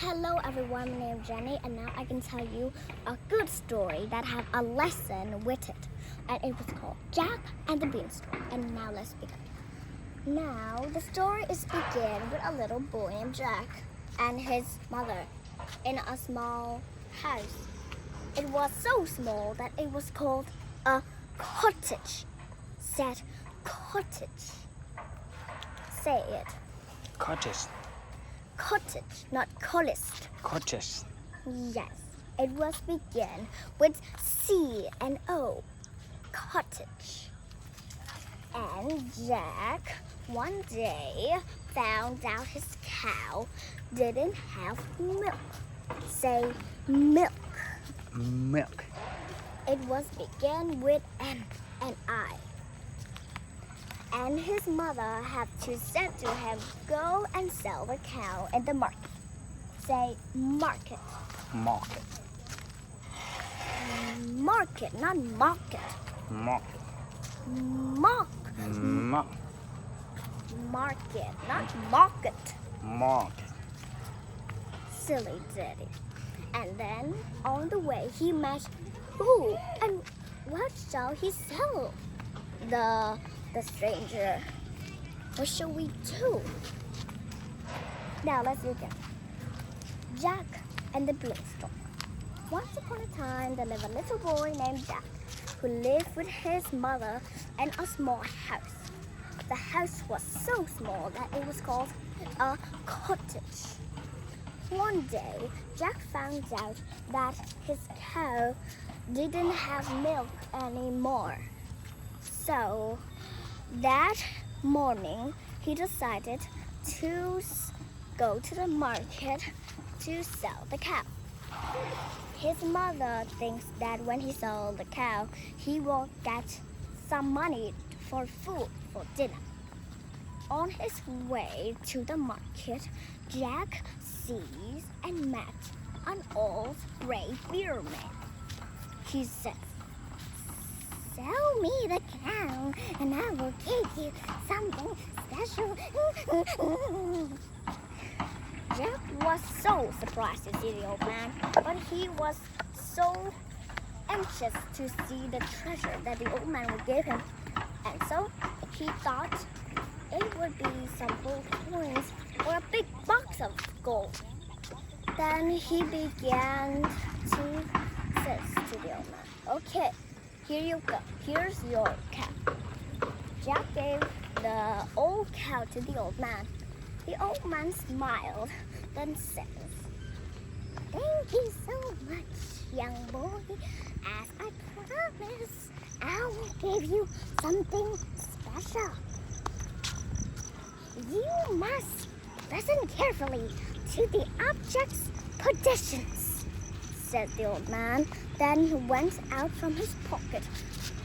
Hello everyone, my name is Jenny and now I can tell you a good story that have a lesson with it. And it was called Jack and the Beanstalk. And now let's begin. Now the story is begin with a little boy named Jack and his mother in a small house. It was so small that it was called a cottage. Said cottage. Say it. Cottage. Cottage, not college. Cottage. Yes, it was begin with C and O. Cottage. And Jack one day found out his cow didn't have milk. Say milk. Milk. It was begin with M and I. And his mother had to say to him, go and sell the cow in the market. Say market. Market. Market, not market. Market. Mark. Market, not market. Market. Silly daddy. And then on the way he met who? And what shall he sell? The stranger. What shall we do? Now let's begin. Jack and the Beanstalk. Once upon a time there lived a little boy named Jack who lived with his mother in a small house. The house was so small that it was called a cottage. One day Jack found out that his cow didn't have milk anymore. So that morning, he decided to go to the market to sell the cow. His mother thinks that when he sells the cow, he will get some money for food for dinner. On his way to the market, Jack sees and met an old gray beard man. He says, sell me the cow and I will give you something special. Jack was so surprised to see the old man, but he was so anxious to see the treasure that the old man would give him. And so he thought it would be some gold coins or a big box of gold. Then he began to say to the old man, okay, here you go. Here's your cow. Jack gave the old cow to the old man. The old man smiled, then says, thank you so much, young boy. As I promised, I will give you something special. You must listen carefully to the object's positions, said the old man. Then he went out from his pocket.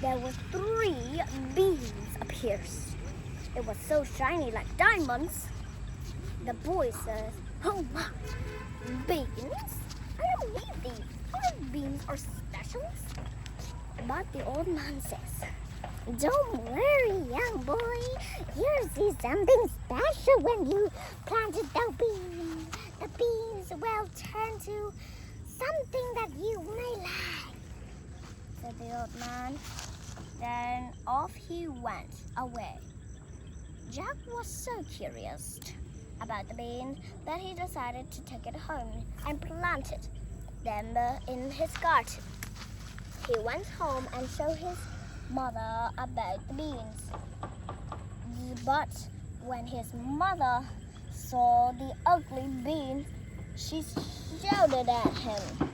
There were 3 beans appears. It was so shiny like diamonds. The boy says, oh my, beans? I don't need these. All beans are specials. But the old man says, don't worry, young boy. You'll see something special when you planted the beans. The beans will turn to something that you may like, said the old man. Then off he went away. Jack was so curious about the bean that he decided to take it home and plant it them in his garden. He went home and showed his mother about the beans. But when his mother saw the ugly bean, she shouted at him,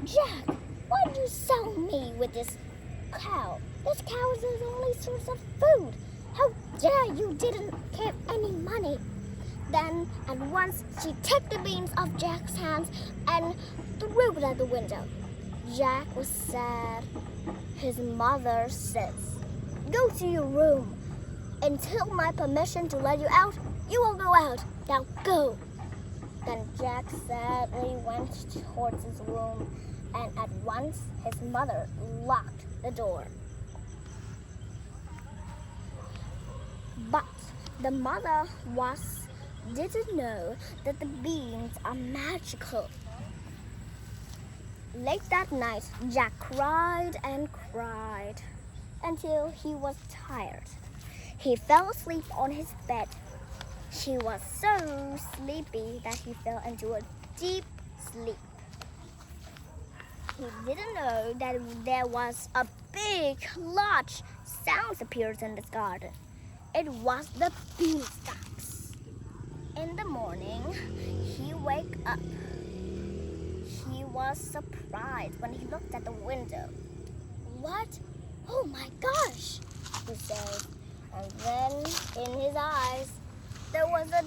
Jack, why did you sell me with this cow? This cow is his only source of food. How dare you didn't give any money? Then at once she took the beans off Jack's hands and threw it out the window. Jack was sad. His mother says, go to your room. Until my permission to let you out, you will go out. Now go. Then Jack sadly went towards his room, and at once his mother locked the door. But the mother was didn't know that the beans are magical. Late that night, Jack cried and cried until he was tired. He fell asleep on his bed. He was so sleepy that he fell into a deep sleep. He didn't know that there was a big, large sound appeared in this garden. It was the beanstalks. In the morning, he woke up. He was surprised when he looked at the window. What? Oh my gosh, he said. And then in his eyes, there was a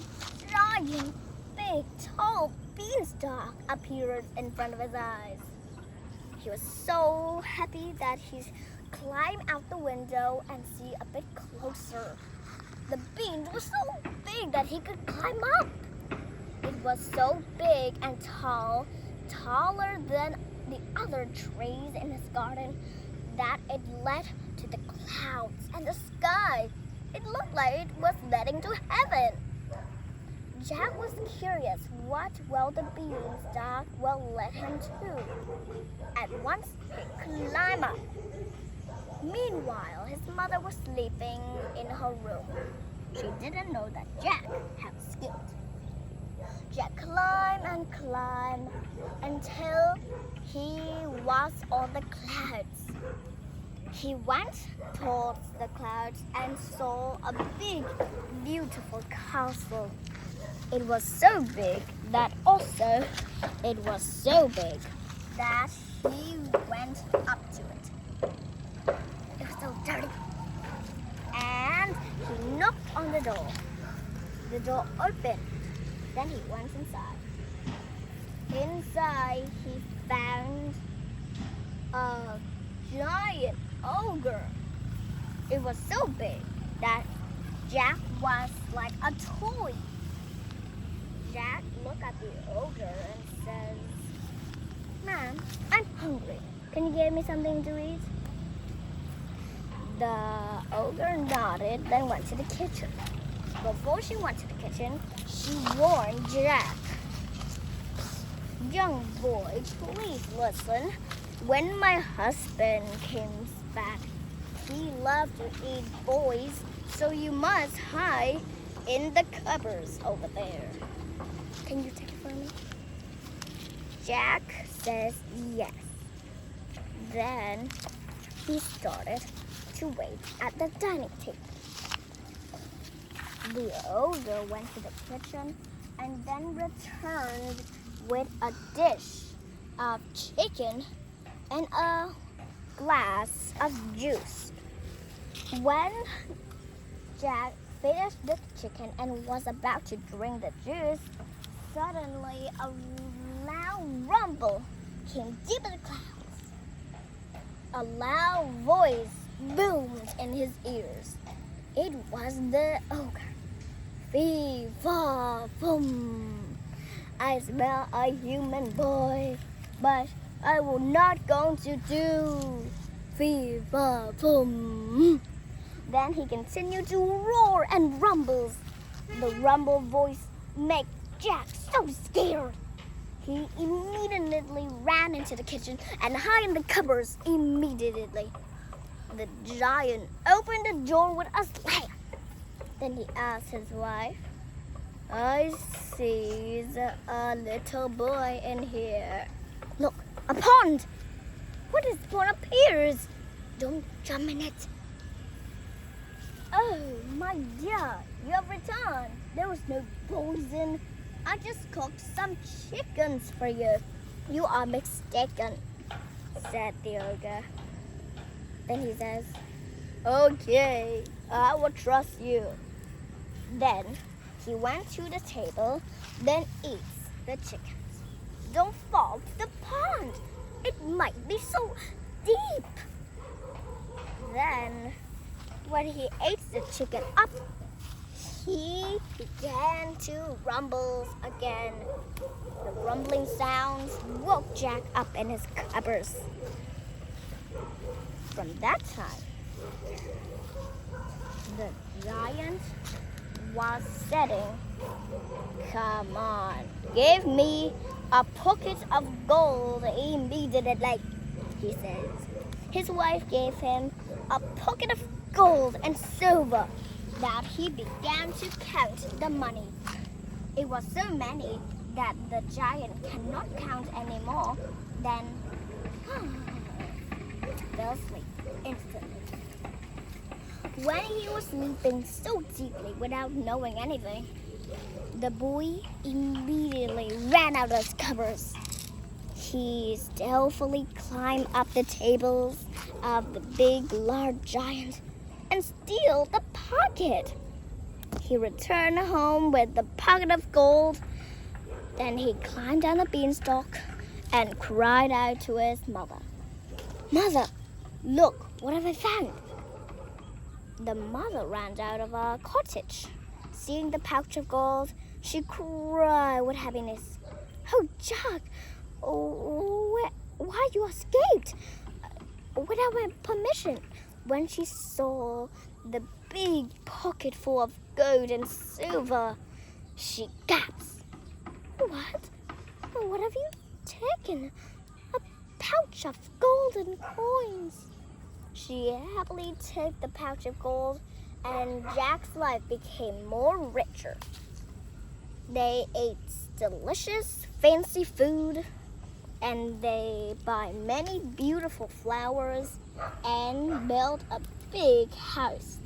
giant, big, tall beanstalk appeared in front of his eyes. He was so happy that he climbed out the window and see a bit closer. The bean was so big that he could climb up. It was so big and tall, taller than the other trees in his garden, that it led to the clouds and the sky. It looked like it was leading to heaven. Jack was curious what will the beanstalk will lead him to. At once he climbed up. Meanwhile, his mother was sleeping in her room. She didn't know that Jack had escaped. Jack climbed and climbed until he was on the clouds. He went towards the clouds and saw a big, beautiful castle. It was so big that he went up to it. It was so dirty. And he knocked on the door. The door opened. Then he went inside. Inside, he found a giant ogre. It was so big that Jack was like a toy. Jack looked at the ogre and says, "Ma'am, I'm hungry. Can you give me something to eat?" The ogre nodded, then went to the kitchen. Before she went to the kitchen, she warned Jack. "Young boy, please listen. When my husband comes back, he loves to eat boys, so you must hide in the cupboards over there. Can you take it for me?" Jack says yes. Then he started to wait at the dining table. The ogre went to the kitchen and then returned with a dish of chicken and a glass of juice. When Jack finished the chicken and was about to drink the juice, suddenly a loud rumble came deep in the clouds. A loud voice boomed in his ears. It was the ogre. "Fee, fa, fum. I smell a human boy, but I will not going to do. Fee, fa, fum." Then he continued to roar and rumbles. The rumble voice made Jack so scared. He immediately ran into the kitchen and hid in the cupboards immediately. The giant opened the door with a slam. Then he asked his wife, "I see a little boy in here. Look, a pond. What is pond appears? Don't jump in it." "Oh, my dear, you have returned. There was no poison. I just cooked some chickens for you." "You are mistaken," said the ogre. Then he says, "Okay, I will trust you." Then he went to the table, then eats the chickens. "Don't fall to the pond. It might be so deep." Then when he ate the chicken up, he began to rumble again. The rumbling sounds woke Jack up in his cupboards. From that time, the giant was sitting Come on, give me a pocket of gold immediately, he says. His wife gave him a pocket of gold and silver that he began to count the money. It was so many that the giant cannot count anymore. Then fell asleep instantly. When he was sleeping so deeply without knowing anything, the boy immediately ran out of his covers. He stealthily climbed up the tables of the big, large giant and steal the pocket. He returned home with the pocket of gold. Then he climbed down the beanstalk and cried out to his mother. Mother, look, what have I found? The mother ran out of her cottage. Seeing the pouch of gold, she cried with happiness. Oh, Jack, why you escaped without my permission? When she saw the big pocket full of gold and silver, she gasped. What? What have you taken? A pouch of golden coins. She happily took the pouch of gold, and Jack's life became more richer. They ate delicious, fancy food, and they buy many beautiful flowers and built a big house.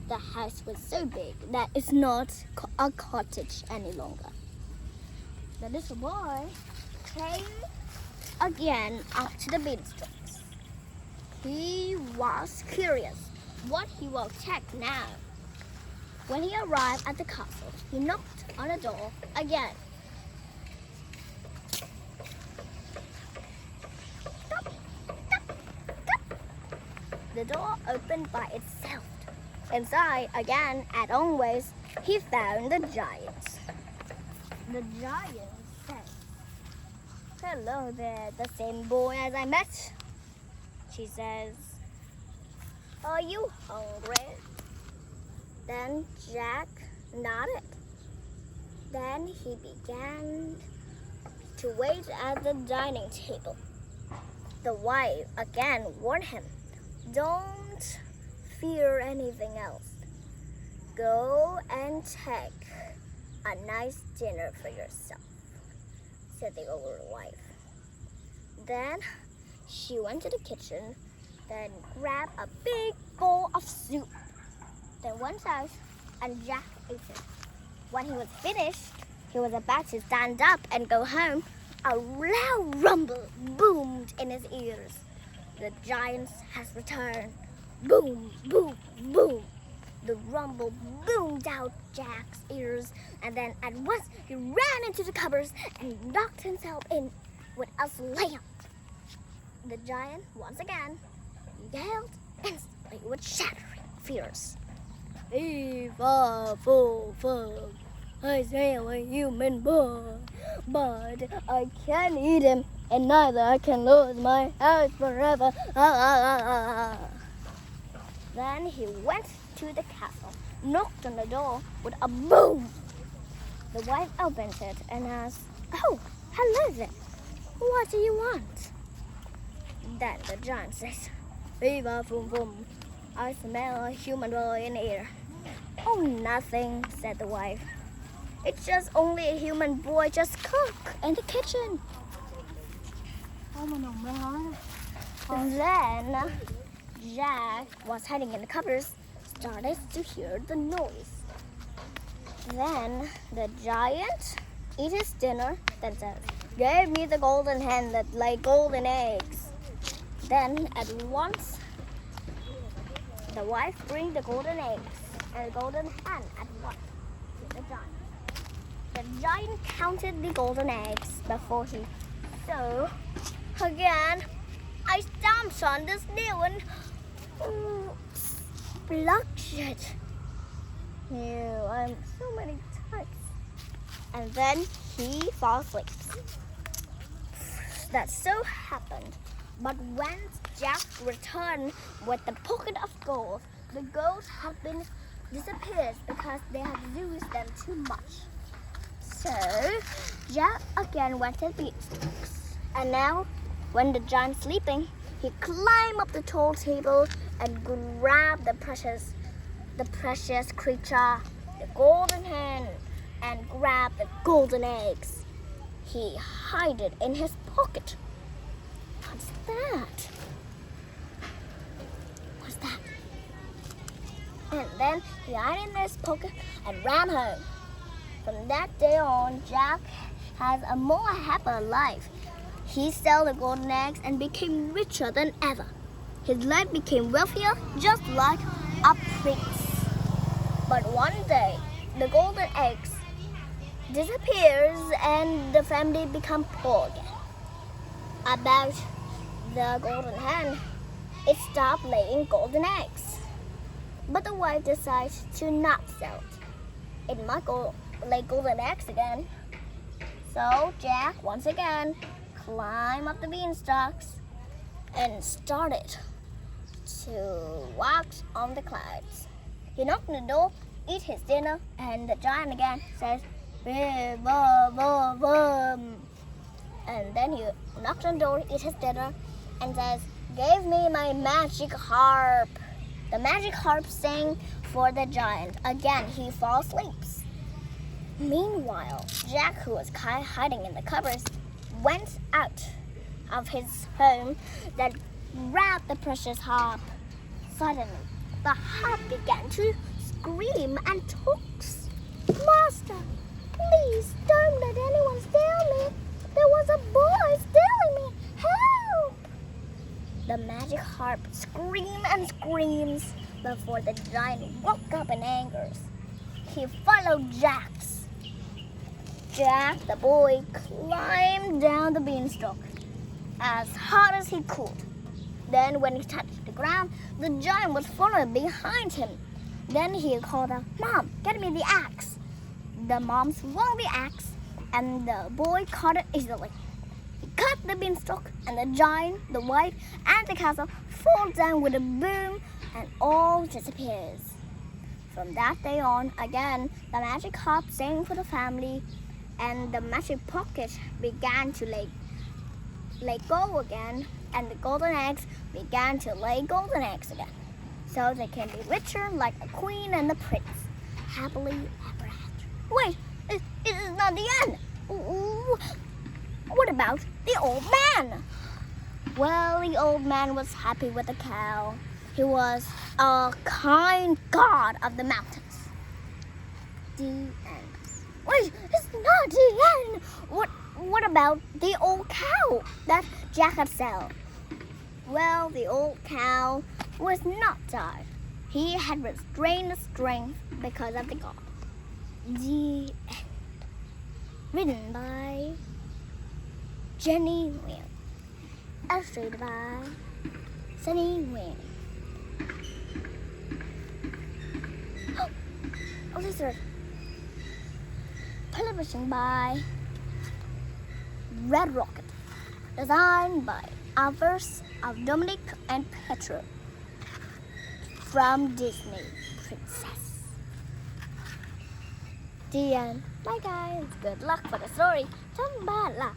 The house was so big that it's not a cottage any longer. The little boy came again up to the beanstalks. He was curious what he will check now. When he arrived at the castle, he knocked on the door again. Tap, tap, tap. The door opened by itself. Inside, again, as always, he found the giant. The giant said, "Hello there, the same boy as I met." She says, "Are you hungry?" Then Jack nodded. Then he began to wait at the dining table. The wife again warned him, "Don't fear anything else. Go and take a nice dinner for yourself," said the old wife. Then she went to the kitchen, then grabbed a big bowl of soup, then went out and Jack ate it. When he was finished, he was about to stand up and go home. A loud rumble boomed in his ears. The giant has returned. Boom, boom, boom. The rumble boomed out Jack's ears, and then at once he ran into the cupboards and knocked himself in with a slam. The giant once again yelled instantly with shattering fears. "Foo, I smell a human boy, but I can't eat him, and neither I can lose my house forever." Then he went to the castle, knocked on the door with a boom. The wife opened it and asked, "Oh, hello there. What do you want?" Then the giant says, "Fum, I smell a human boy in here." "Oh, nothing," said the wife. "It's just only a human boy just cook in the kitchen." And then Jack was hiding in the cupboards, started to hear the noise. Then the giant ate his dinner, then said, "Give me the golden hen that laid golden eggs." Then at once the wife bring the golden eggs and the golden hen at once to the giant. The giant counted the golden eggs before he so again I stomped on this new one. Plucked it. I'm so many times. And then he fell asleep. That so happened. But when Jack returned with the pocket of gold, the gold had been disappears because they have used them too much. So Jack again went to the beanstalks. And now, when the giant's sleeping, he climbed up the tall table and grabbed the precious creature, the golden hen, and grabbed the golden eggs. He hid it in his pocket. What's that? What's that? And then he hid it in his pocket and ran home. From that day on, Jack has a more happy life. He sold the golden eggs and became richer than ever. His life became wealthier, just like a prince. But one day, the golden eggs disappears and the family become poor again. About the golden hen, it stopped laying golden eggs. But the wife decides to not sell it. It might lay golden eggs again. So Jack once again climbed up the beanstalks and started to walk on the clouds. He knocked on the door, eat his dinner, and the giant again says, "Bum, bum, bum." And then he knocks on the door, eats his dinner, and says, "Give me my magic harp." The magic harp sang for the giant. Again, he falls asleep. Meanwhile, Jack, who was hiding in the cupboards, went out of his home and grabbed the precious harp. Suddenly, the harp began to scream and talk. "Master, please don't let anyone steal me. There was a boy stealing me. Help!" The magic harp screams and screams before the giant woke up in anger. He followed Jack, the boy, climbed down the beanstalk as hard as he could. Then when he touched the ground, the giant was following behind him. Then he called out, "Mom, get me the axe." The mom swung the axe and the boy caught it easily. He cut the beanstalk and the giant, the wife, and the castle fall down with a boom and all disappears. From that day on, again, the magic harp sang for the family and the magic pocket began to lay gold again, and the golden eggs began to lay golden eggs again. So they can be richer like a queen and a prince, happily ever after. Wait, it is not the end. What about the old man? Well, the old man was happy with the cow. He was a kind god of the mountains. The end. Wait, it's not the end. What about the old cow that Jack had sold? Well, the old cow was not died. He had restrained the strength because of the god. The end. Written by Jenny Nguyen. Illustrated by Jenny Nguyen. Oh, lizard. Publishing by Red Rocket. Designed by Alvers of Dominic and Petro. From Disney Princess. The end. Bye guys. Good luck for the story. Chấm ba là